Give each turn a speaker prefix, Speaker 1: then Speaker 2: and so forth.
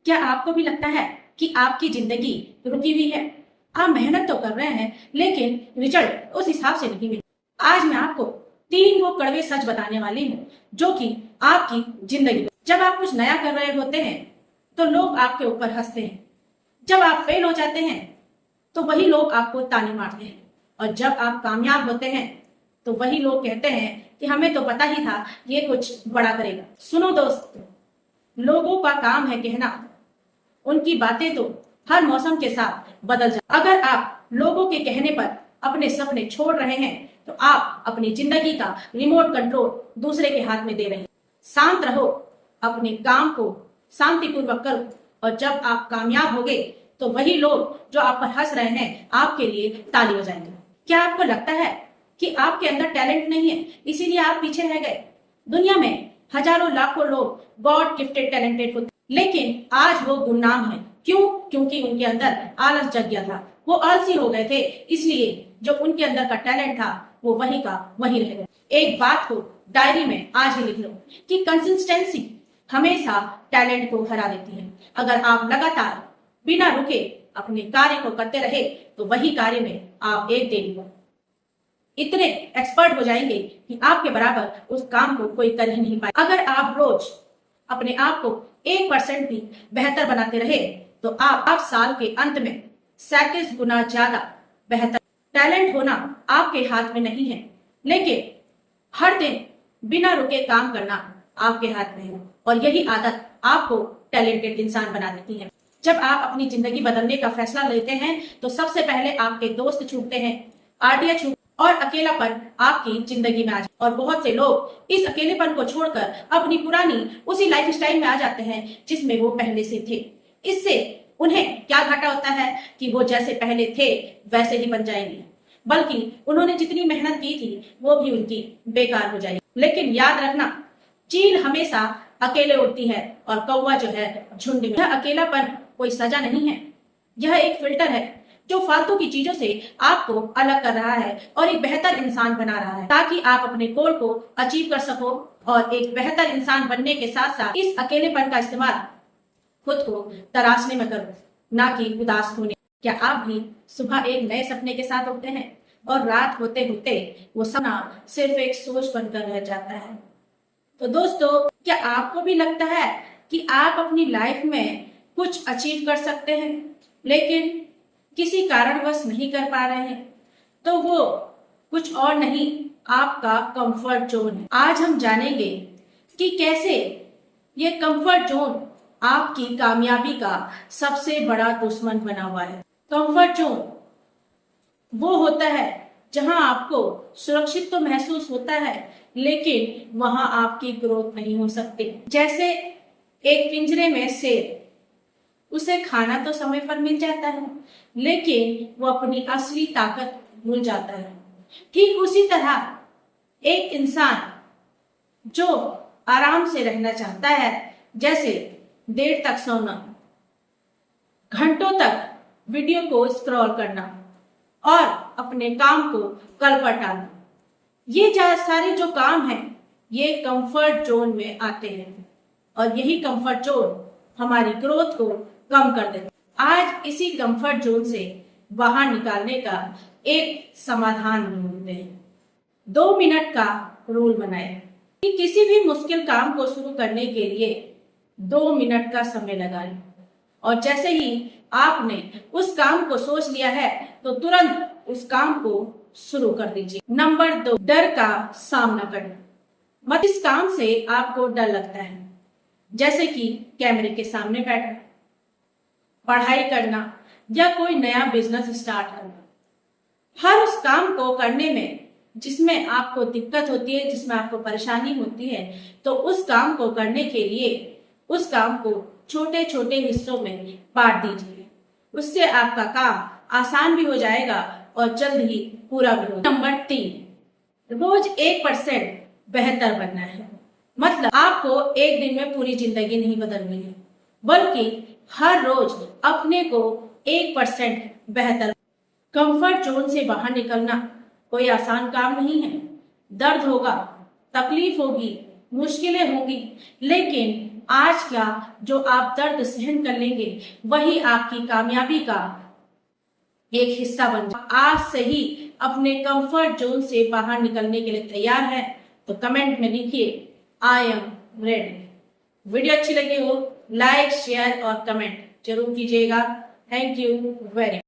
Speaker 1: क्या आपको भी लगता है कि आपकी जिंदगी रुकी हुई है? आप मेहनत तो कर रहे हैं लेकिन रिजल्ट उस हिसाब से नहीं मिल। आज मैं आपको 3 वो कड़वे सच बताने वाली हूँ जो कि आपकी जिंदगी। जब आप कुछ नया कर रहे होते हैं तो लोग आपके ऊपर हंसते हैं। जब आप फेल हो जाते हैं तो वही लोग आपको ताने मारते हैं। और जब आप कामयाब होते हैं तो वही लोग कहते हैं कि हमें तो पता ही था ये कुछ बड़ा करेगा। सुनो दोस्त, लोगों का काम है कहना, उनकी बातें तो हर मौसम के साथ बदल जाती। अगर आप लोगों के कहने पर अपने सपने छोड़ रहे हैं तो आप अपनी जिंदगी का रिमोट कंट्रोल दूसरे के हाथ में दे रहे हैं। शांत रहो, अपने काम को शांतिपूर्वक करो और जब आप कामयाब होंगे तो वही लोग जो आप पर हंस रहे हैं आपके लिए ताली बजाएंगे। क्या आपको लगता है कि आपके अंदर टैलेंट नहीं है इसीलिए आप पीछे रह गए? दुनिया में हजारों लाखों लोग गॉड गिफ्टेड टैलेंटेड होते लेकिन आज वो गुमनाम है। क्यों? क्योंकि उनके अंदर आलस जग गया था, वो आलसी हो गए थे, इसलिए जो उनके अंदर का टैलेंट था वो वही का वही रह गया। एक बात को डायरी में आज ही लिख लो कि कंसिस्टेंसी हमेशा टैलेंट को हरा देती है। अगर आप लगातार बिना रुके अपने कार्य को करते रहे तो वही कार्य में आप एक दिन इतने एक्सपर्ट हो जाएंगे कि आपके बराबर उस काम को कोई कर ही नहीं पाए। अगर आप रोज अपने आप को 1% भी बेहतर बनाते रहे तो आप साल के अंत में 37 गुना ज्यादा बेहतर। टैलेंट होना आपके हाथ में नहीं है लेकिन हर दिन बिना रुके काम करना आपके हाथ में है और यही आदत आपको टैलेंटेड इंसान बना देती है। जब आप अपनी जिंदगी बदलने का फैसला लेते हैं तो सबसे पहले आपके दोस्त छूटते हैं, आरटिया छूट और अकेलापन आपकी जिंदगी में आ जाए। और बहुत से लोग इस अकेलेपन को छोड़कर अपनी पुरानी उसी लाइफस्टाइल में आ जाते हैं जिसमें वो पहले से थे। इससे उन्हें क्या घाटा होता है कि वो जैसे पहले थे वैसे ही बन जाएंगे, बल्कि उन्होंने जितनी मेहनत की थी वो भी उनकी बेकार हो जाएगी। लेकिन याद रखना, चील हमेशा अकेले उड़ती है और कौवा जो है झुंड में। यह अकेलापन कोई सजा नहीं है, यह एक फिल्टर है जो फालतू की चीजों से आपको अलग कर रहा है और एक बेहतर इंसान बना रहा है ताकि आप अपने गोल को अचीव कर सको। और एक बेहतर इंसान बनने के साथ साथ इस अकेलेपन का इस्तेमाल खुद को तराशने में करो, ना कि उदास होने। क्या आप भी सुबह एक नए सपने के साथ उठते हैं और रात होते होते वो सपना सिर्फ एक सोच बनकर रह जाता है? तो दोस्तों, क्या आपको भी लगता है कि आप अपनी लाइफ में कुछ अचीव कर सकते हैं लेकिन किसी कारणवश नहीं कर पा रहे हैं? तो वो कुछ और नहीं, आपका कंफर्ट जोन है। आज हम जानेंगे कि कैसे ये कंफर्ट जोन आपकी कामयाबी का सबसे बड़ा दुश्मन बना हुआ है। कंफर्ट जोन वो होता है जहां आपको सुरक्षित तो महसूस होता है लेकिन वहां आपकी ग्रोथ नहीं हो सकती। जैसे एक पिंजरे में शेर, उसे खाना तो समय पर मिल जाता है लेकिन वो अपनी असली ताकत भूल जाता है। ठीक उसी तरह एक इंसान जो आराम से रहना चाहता है, जैसे देर तक सोना, घंटों तक वीडियो को स्क्रॉल करना और अपने काम को कल पर टालना, ये सारे जो काम हैं ये कंफर्ट जोन में आते हैं और यही कंफर्ट जोन हमारी ग्रोथ को कम कर देते। आज इसी कंफर्ट जोन से बाहर निकालने का एक समाधान ढूंढते हैं। 2 मिनट का रूल बनाएं कि किसी भी मुश्किल काम को शुरू करने के लिए 2 मिनट का समय लगाएं और जैसे ही आपने उस काम को सोच लिया है तो तुरंत उस काम को शुरू कर दीजिए। नंबर 2, डर का सामना करना। इस काम से आपको डर लगता है, जैसे कि कैमरे के सामने बैठना, पढ़ाई करना या कोई नया बिजनेस स्टार्ट करना। हर उस काम को करने में जिसमें आपको दिक्कत होती है, जिसमें आपको परेशानी होती है, तो उस काम को करने के लिए उस काम को छोटे छोटे हिस्सों में बांट दीजिए। उससे आपका काम आसान भी हो जाएगा और जल्द ही पूरा भी होगा। नंबर 3, रोज 1% बेहतर बनना है। मतलब आपको एक दिन में पूरी जिंदगी नहीं बदलनी है, बल्कि हर रोज अपने को 1% बेहतर। कंफर्ट जोन से बाहर निकलना कोई आसान काम नहीं है। दर्द होगा, तकलीफ होगी, मुश्किलें होगी, लेकिन आज का जो आप दर्द सहन कर लेंगे वही आपकी कामयाबी का एक हिस्सा बन जाए। आज से ही अपने कंफर्ट जोन से बाहर निकलने के लिए तैयार है तो कमेंट में लिखिए आई एम रेडी। वीडियो अच्छी लगी हो लाइक शेयर और कमेंट जरूर कीजिएगा। Thank you very much.